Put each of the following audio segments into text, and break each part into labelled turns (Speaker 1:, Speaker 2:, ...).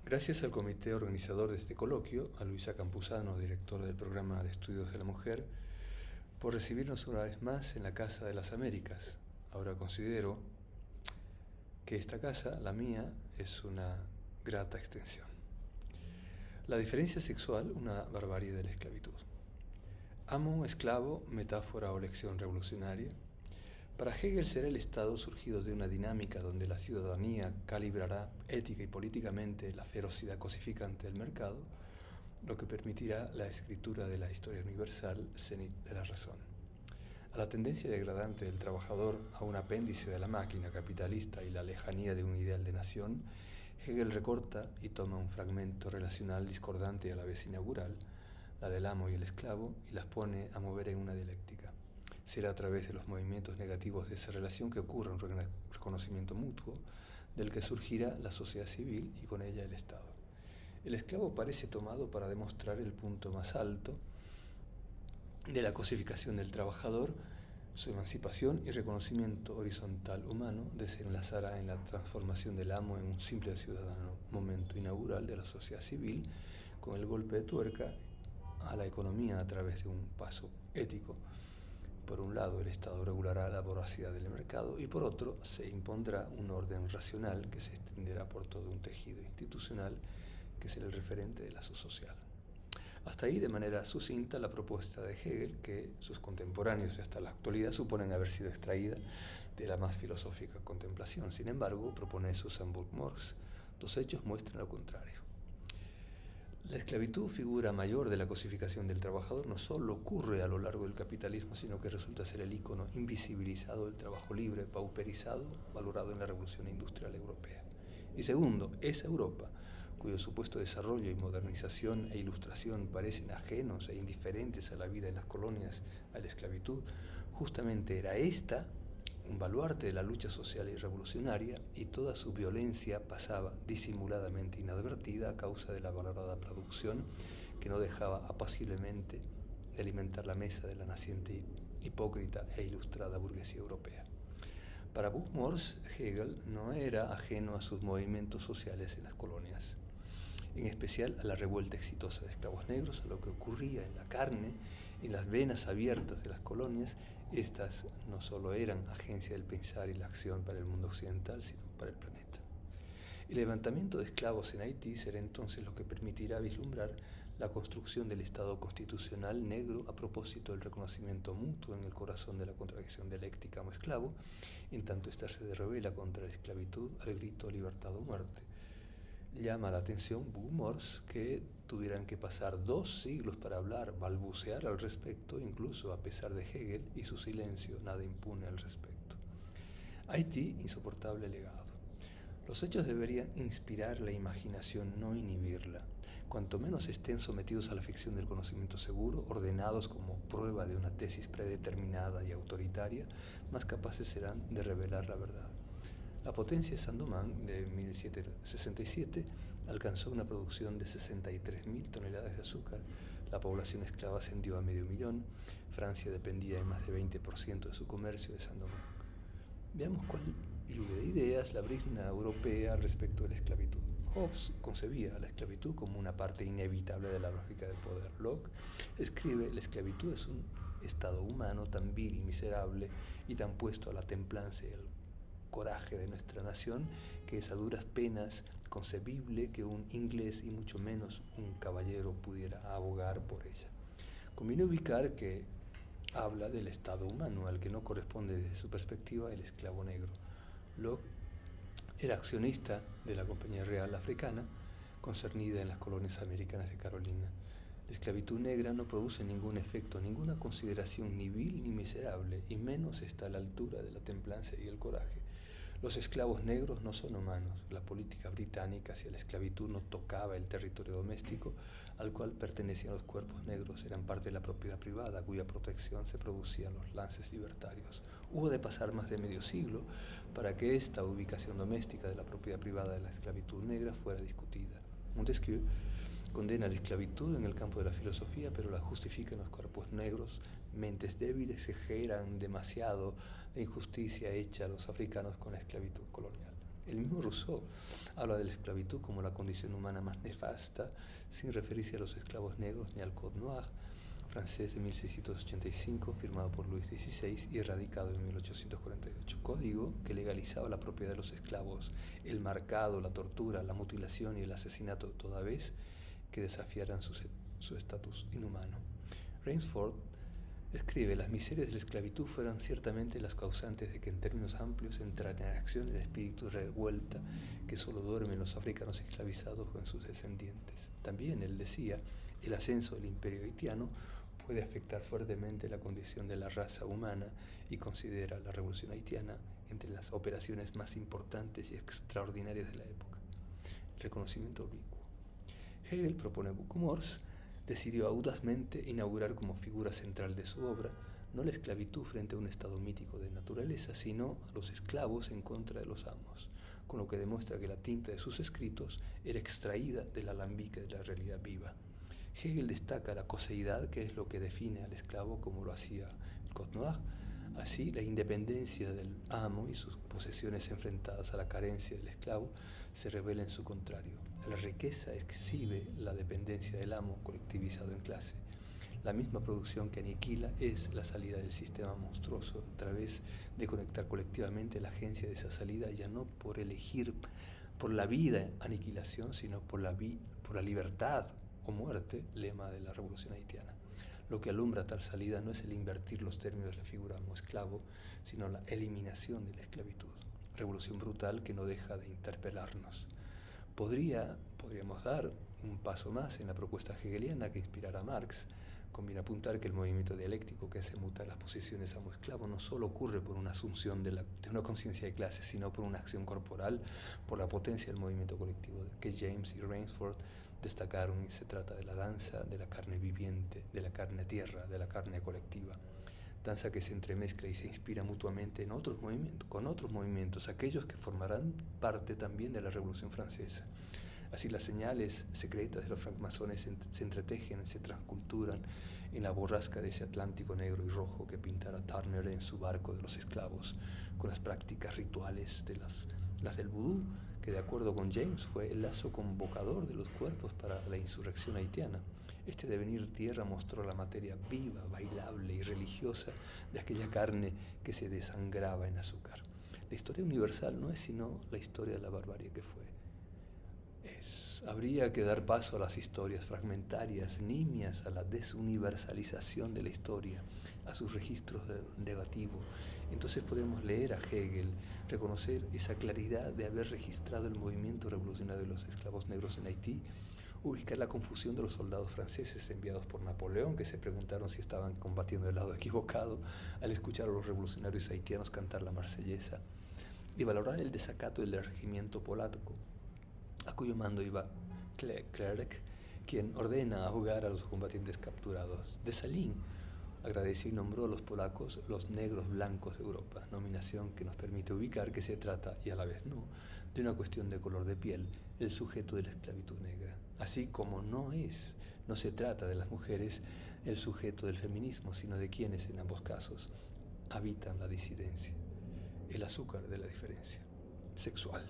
Speaker 1: Gracias al comité organizador de este coloquio, a Luisa Campuzano, directora del programa de estudios de la mujer, por recibirnos una vez más en la Casa de las Américas. Ahora considero que esta casa, la mía, es una grata extensión. La diferencia sexual, una barbarie de la esclavitud. Amo, esclavo, metáfora o lección revolucionaria. Para Hegel será el Estado surgido de una dinámica donde la ciudadanía calibrará ética y políticamente la ferocidad cosificante del mercado, lo que permitirá la escritura de la historia universal cenit de la razón. A la tendencia degradante del trabajador a un apéndice de la máquina capitalista y la lejanía de un ideal de nación, Hegel recorta y toma un fragmento relacional discordante y a la vez inaugural, la del amo y el esclavo, y las pone a mover en una dialéctica. Será a través de los movimientos negativos de esa relación que ocurra un reconocimiento mutuo, del que surgirá la sociedad civil y con ella el Estado. El esclavo parece tomado para demostrar el punto más alto de la cosificación del trabajador. Su emancipación y reconocimiento horizontal humano desenlazará en la transformación del amo en un simple ciudadano, momento inaugural de la sociedad civil, con el golpe de tuerca a la economía a través de un paso ético. Por un lado, el Estado regulará la voracidad del mercado y por otro, se impondrá un orden racional que se extenderá por todo un tejido institucional que será el referente del lazo social. Hasta ahí, de manera sucinta, la propuesta de Hegel, que sus contemporáneos y hasta la actualidad suponen haber sido extraída de la más filosófica contemplación. Sin embargo, propone Susan Buck-Morss, los hechos muestran lo contrario. La esclavitud, figura mayor de la cosificación del trabajador, no solo ocurre a lo largo del capitalismo, sino que resulta ser el ícono invisibilizado del trabajo libre, pauperizado, valorado en la Revolución Industrial Europea. Y segundo, esa Europa, cuyo supuesto desarrollo y modernización e ilustración parecen ajenos e indiferentes a la vida en las colonias, a la esclavitud, justamente era esta un baluarte de la lucha social y revolucionaria, y toda su violencia pasaba disimuladamente inadvertida a causa de la valorada producción que no dejaba apaciblemente de alimentar la mesa de la naciente, hipócrita e ilustrada burguesía europea. Para Buck-Morss, Hegel no era ajeno a sus movimientos sociales en las colonias, en especial a la revuelta exitosa de esclavos negros, a lo que ocurría en la carne, en las venas abiertas de las colonias. Estas no solo eran agencia del pensar y la acción para el mundo occidental, sino para el planeta. El levantamiento de esclavos en Haití será entonces lo que permitirá vislumbrar la construcción del Estado constitucional negro a propósito del reconocimiento mutuo en el corazón de la contradicción dialéctica amo-esclavo, en tanto ésta se revela contra la esclavitud al grito libertad o muerte. Llama la atención Buck-Morss que tuvieran que pasar 2 siglos para hablar, balbucear al respecto, incluso a pesar de Hegel y su silencio, nada impune al respecto. Haití, insoportable legado. Los hechos deberían inspirar la imaginación, no inhibirla. Cuanto menos estén sometidos a la ficción del conocimiento seguro, ordenados como prueba de una tesis predeterminada y autoritaria, más capaces serán de revelar la verdad. La potencia de Saint-Domingue de 1767 alcanzó una producción de 63.000 toneladas de azúcar, la población esclava ascendió a 500.000, Francia dependía en más de 20% de su comercio de Saint-Domingue. Veamos cuál lluvia de ideas la brizna europea respecto de la esclavitud. Hobbes concebía la esclavitud como una parte inevitable de la lógica del poder. Locke escribe: la esclavitud es un estado humano tan vil y miserable y tan puesto a la templanza y el coraje de nuestra nación, que es a duras penas concebible que un inglés y mucho menos un caballero pudiera abogar por ella. Conviene ubicar que habla del estado humano, al que no corresponde desde su perspectiva el esclavo negro. Locke era accionista de la Compañía Real Africana, concernida en las colonias americanas de Carolina. La esclavitud negra no produce ningún efecto, ninguna consideración ni vil ni miserable, y menos está a la altura de la templanza y el coraje. Los esclavos negros no son humanos. La política británica hacia la esclavitud no tocaba el territorio doméstico al cual pertenecían los cuerpos negros, eran parte de la propiedad privada, cuya protección se producía en los lances libertarios. Hubo de pasar más de medio siglo para que esta ubicación doméstica de la propiedad privada de la esclavitud negra fuera discutida. Montesquieu condena la esclavitud en el campo de la filosofía, pero la justifica en los cuerpos negros. Mentes débiles exageran demasiado la injusticia hecha a los africanos con la esclavitud colonial. El mismo Rousseau habla de la esclavitud como la condición humana más nefasta, sin referirse a los esclavos negros ni al Code Noir, francés de 1685, firmado por Luis XVI y erradicado en 1848, código que legalizaba la propiedad de los esclavos, el marcado, la tortura, la mutilación y el asesinato toda vez que desafiaran su estatus inhumano. Rainsford escribe: las miserias de la esclavitud fueron ciertamente las causantes de que en términos amplios entrara en acción el espíritu de revuelta que solo duerme en los africanos esclavizados o en sus descendientes. También, él decía, el ascenso del imperio haitiano puede afectar fuertemente la condición de la raza humana y considera la revolución haitiana entre las operaciones más importantes y extraordinarias de la época. El reconocimiento oblicuo. Hegel propone Bucumors, decidió audazmente inaugurar como figura central de su obra no la esclavitud frente a un estado mítico de naturaleza, sino a los esclavos en contra de los amos, con lo que demuestra que la tinta de sus escritos era extraída del alambique de la realidad viva. Hegel destaca la coseidad, que es lo que define al esclavo como lo hacía el Code Noir. Así, la independencia del amo y sus posesiones enfrentadas a la carencia del esclavo se revela en su contrario. La riqueza exhibe la dependencia del amo colectivizado en clase. La misma producción que aniquila es la salida del sistema monstruoso a través de conectar colectivamente la agencia de esa salida, ya no por elegir por la vida aniquilación, sino por la libertad o muerte, lema de la revolución haitiana. Lo que alumbra tal salida no es el invertir los términos de la figura amo-esclavo, sino la eliminación de la esclavitud. Revolución brutal que no deja de interpelarnos. Podríamos dar un paso más en la propuesta hegeliana que inspirará a Marx. Conviene apuntar que el movimiento dialéctico que hace mutar las posiciones amo-esclavo no solo ocurre por una asunción de una conciencia de clase, sino por una acción corporal, por la potencia del movimiento colectivo que James y Rainsford destacaron, y se trata de la danza de la carne viviente, de la carne tierra, de la carne colectiva. Danza que se entremezcla y se inspira mutuamente con otros movimientos, aquellos que formarán parte también de la Revolución Francesa. Así las señales secretas de los francmasones se entretejen, se transculturan en la borrasca de ese Atlántico negro y rojo que pintara Turner en su barco de los esclavos, con las prácticas rituales de las del vudú, que de acuerdo con James fue el lazo convocador de los cuerpos para la insurrección haitiana. Este devenir tierra mostró la materia viva, bailable y religiosa de aquella carne que se desangraba en azúcar. La historia universal no es sino la historia de la barbarie que fue. Habría que dar paso a las historias fragmentarias, nimias a la desuniversalización de la historia, a sus registros negativos. Entonces podemos leer a Hegel, reconocer esa claridad de haber registrado el movimiento revolucionario de los esclavos negros en Haití, ubicar la confusión de los soldados franceses enviados por Napoleón, que se preguntaron si estaban combatiendo del lado equivocado al escuchar a los revolucionarios haitianos cantar la marsellesa, y valorar el desacato del regimiento polaco, a cuyo mando iba Clerc, quien ordena ahogar a los combatientes capturados. Dessalines agradeció y nombró a los polacos los negros blancos de Europa, nominación que nos permite ubicar que se trata, y a la vez no, de una cuestión de color de piel, el sujeto de la esclavitud negra. Así como no se trata de las mujeres el sujeto del feminismo, sino de quienes, en ambos casos, habitan la disidencia, el azúcar de la diferencia sexual.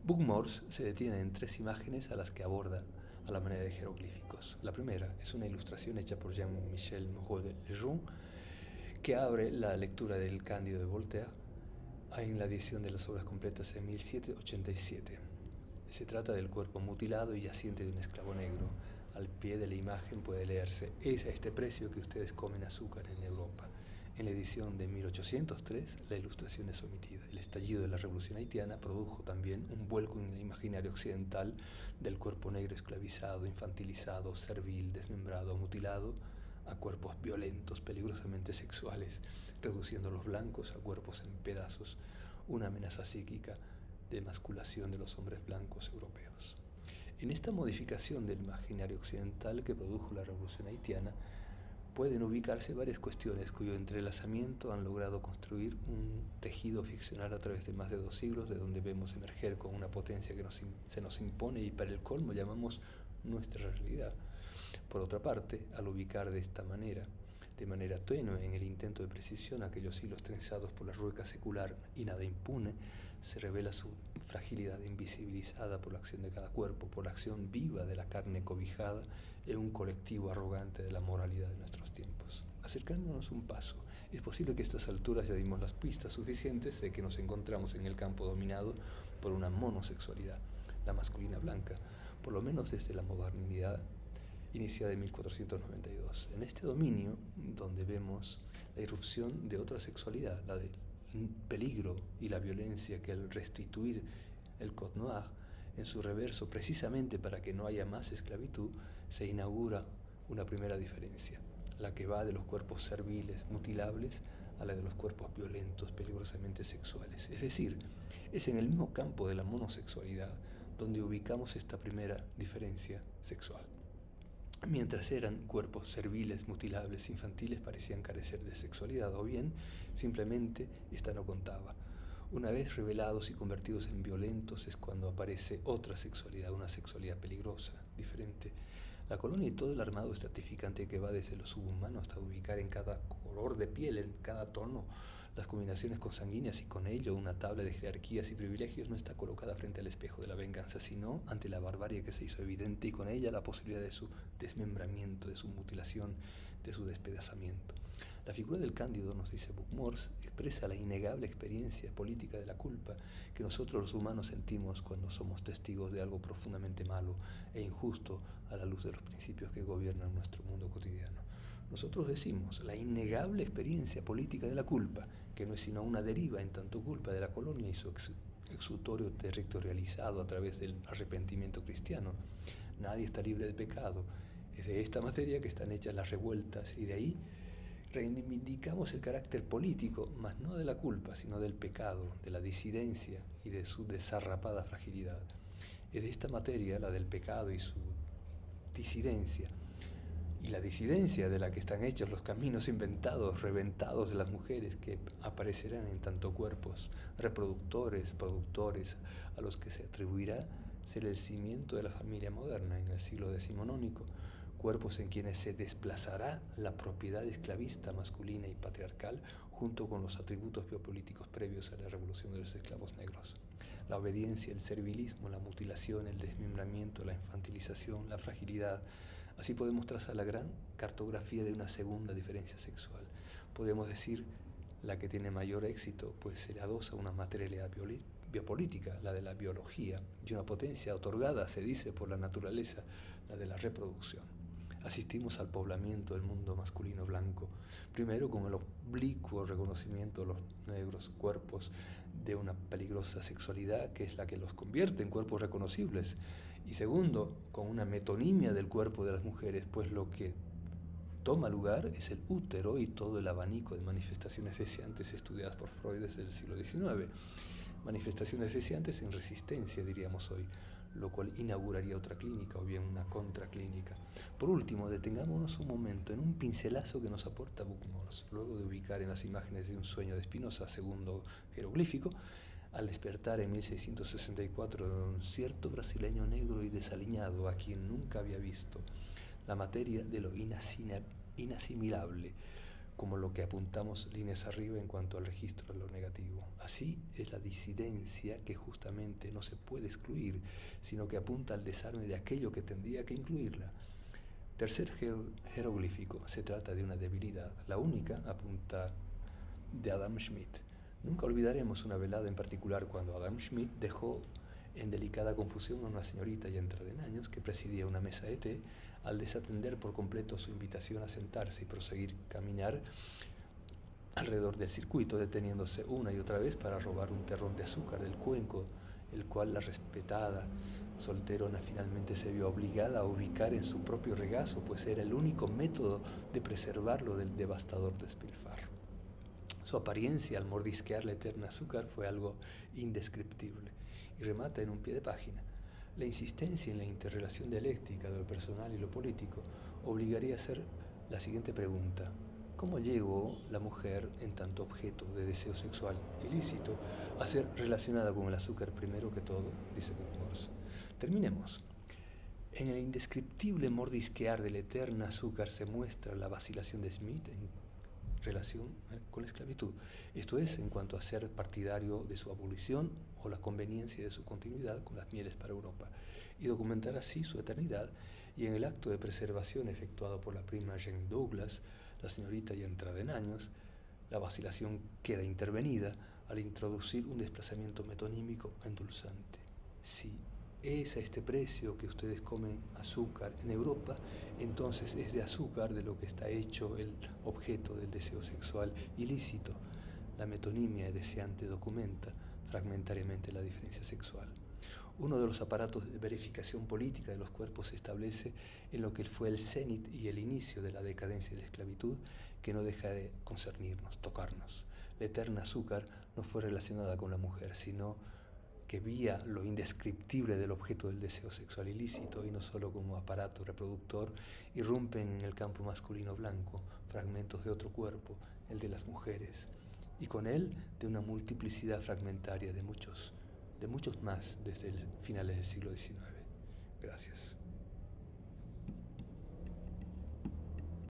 Speaker 1: Bucumors se detiene en 3 imágenes a las que aborda a la manera de jeroglíficos. La primera es una ilustración hecha por Jean-Michel Moreau de Lejeune que abre la lectura del Cándido de Voltaire en la edición de las obras completas en 1787. Se trata del cuerpo mutilado y yaciente de un esclavo negro. Al pie de la imagen puede leerse: es a este precio que ustedes comen azúcar en Europa. En la edición de 1803, la ilustración es omitida. El estallido de la Revolución Haitiana produjo también un vuelco en el imaginario occidental del cuerpo negro esclavizado, infantilizado, servil, desmembrado, mutilado, a cuerpos violentos, peligrosamente sexuales, reduciendo a los blancos a cuerpos en pedazos, una amenaza psíquica de emasculación de los hombres blancos europeos. En esta modificación del imaginario occidental que produjo la Revolución Haitiana, pueden ubicarse varias cuestiones cuyo entrelazamiento han logrado construir un tejido ficcional a través de más de 2 siglos, de donde vemos emerger con una potencia que se nos impone y para el colmo llamamos nuestra realidad. Por otra parte, al ubicar de esta manera de manera tenue en el intento de precisión aquellos hilos trenzados por la rueca secular y nada impune, se revela su fragilidad invisibilizada por la acción de cada cuerpo, por la acción viva de la carne cobijada en un colectivo arrogante de la moralidad de nuestros tiempos. Acercándonos un paso, es posible que a estas alturas ya dimos las pistas suficientes de que nos encontramos en el campo dominado por una monosexualidad, la masculina blanca, por lo menos desde la modernidad iniciada en 1492. En este dominio, donde vemos la irrupción de otra sexualidad, la del peligro y la violencia que al restituir el Code Noir en su reverso, precisamente para que no haya más esclavitud, se inaugura una primera diferencia, la que va de los cuerpos serviles, mutilables, a la de los cuerpos violentos, peligrosamente sexuales. Es decir, es en el mismo campo de la monosexualidad donde ubicamos esta primera diferencia sexual. Mientras eran cuerpos serviles, mutilables, infantiles, parecían carecer de sexualidad, o bien simplemente esta no contaba. Una vez revelados y convertidos en violentos es cuando aparece otra sexualidad, una sexualidad peligrosa, diferente. La colonia y todo el armado estratificante que va desde lo subhumano hasta ubicar en cada color de piel, en cada tono, las combinaciones consanguíneas y con ello una tabla de jerarquías y privilegios no está colocada frente al espejo de la venganza, sino ante la barbarie que se hizo evidente y con ella la posibilidad de su desmembramiento, de su mutilación, de su despedazamiento. La figura del Cándido, nos dice Buck-Morss, expresa la innegable experiencia política de la culpa que nosotros los humanos sentimos cuando somos testigos de algo profundamente malo e injusto a la luz de los principios que gobiernan nuestro mundo cotidiano. Nosotros decimos la innegable experiencia política de la culpa, que no es sino una deriva en tanto culpa de la colonia y su exutorio territorializado a través del arrepentimiento cristiano. Nadie está libre de pecado. Es de esta materia que están hechas las revueltas y de ahí reivindicamos el carácter político, mas no de la culpa, sino del pecado, de la disidencia y de su desarrapada fragilidad. Es de esta materia, la del pecado y su disidencia, y la disidencia de la que están hechos los caminos inventados, reventados de las mujeres que aparecerán en tanto cuerpos reproductores, productores, a los que se atribuirá ser el cimiento de la familia moderna en el siglo decimonónico, cuerpos en quienes se desplazará la propiedad esclavista masculina y patriarcal junto con los atributos biopolíticos previos a la revolución de los esclavos negros. La obediencia, el servilismo, la mutilación, el desmembramiento, la infantilización, la fragilidad. Así podemos trazar la gran cartografía de una segunda diferencia sexual. Podemos decir la que tiene mayor éxito, pues se le adosa una materialidad biopolítica, la de la biología, y una potencia otorgada, se dice, por la naturaleza, la de la reproducción. Asistimos al poblamiento del mundo masculino blanco, primero con el oblicuo reconocimiento de los negros cuerpos de una peligrosa sexualidad que es la que los convierte en cuerpos reconocibles, y segundo, con una metonimia del cuerpo de las mujeres, pues lo que toma lugar es el útero y todo el abanico de manifestaciones deseantes estudiadas por Freud desde el siglo XIX. Manifestaciones deseantes en resistencia, diríamos hoy, lo cual inauguraría otra clínica o bien una contraclínica. Por último, detengámonos un momento en un pincelazo que nos aporta Buck-Morss, luego de ubicar en las imágenes de un sueño de Spinoza, segundo jeroglífico, al despertar en 1664 de un cierto brasileño negro y desaliñado a quien nunca había visto, la materia de lo inasimilable, como lo que apuntamos líneas arriba en cuanto al registro de lo negativo. Así es la disidencia que justamente no se puede excluir, sino que apunta al desarme de aquello que tendría que incluirla. Tercer jeroglífico, se trata de una debilidad, la única, apunta de Adam Smith. Nunca olvidaremos una velada en particular cuando Adam Smith dejó en delicada confusión a una señorita ya entrada en años que presidía una mesa de té al desatender por completo su invitación a sentarse y proseguir caminar alrededor del circuito, deteniéndose una y otra vez para robar un terrón de azúcar del cuenco, el cual la respetada solterona finalmente se vio obligada a ubicar en su propio regazo, pues era el único método de preservarlo del devastador despilfarro. Su apariencia al mordisquear la eterna azúcar fue algo indescriptible, y remata en un pie de página. La insistencia en la interrelación dialéctica de lo personal y lo político obligaría a hacer la siguiente pregunta: ¿cómo llegó la mujer, en tanto objeto de deseo sexual ilícito, a ser relacionada con el azúcar primero que todo? Dice Buck-Morss. Terminemos. En el indescriptible mordisquear del eterno azúcar se muestra la vacilación de Smith en relación con la esclavitud, esto es, en cuanto a ser partidario de su abolición o la conveniencia de su continuidad con las mieles para Europa, y documentar así su eternidad, y en el acto de preservación efectuado por la prima Jane Douglas, la señorita ya entrada en años, la vacilación queda intervenida al introducir un desplazamiento metonímico endulzante. Si es a este precio que ustedes comen azúcar en Europa, entonces es de azúcar de lo que está hecho el objeto del deseo sexual ilícito. La metonimia deseante documenta fragmentariamente la diferencia sexual. Uno de los aparatos de verificación política de los cuerpos se establece en lo que fue el cenit y el inicio de la decadencia de la esclavitud, que no deja de concernirnos, tocarnos. La eterna azúcar no fue relacionada con la mujer, sino que vía lo indescriptible del objeto del deseo sexual ilícito y no solo como aparato reproductor, irrumpen en el campo masculino blanco fragmentos de otro cuerpo, el de las mujeres, y con él de una multiplicidad fragmentaria de muchos más desde finales del siglo XIX. Gracias.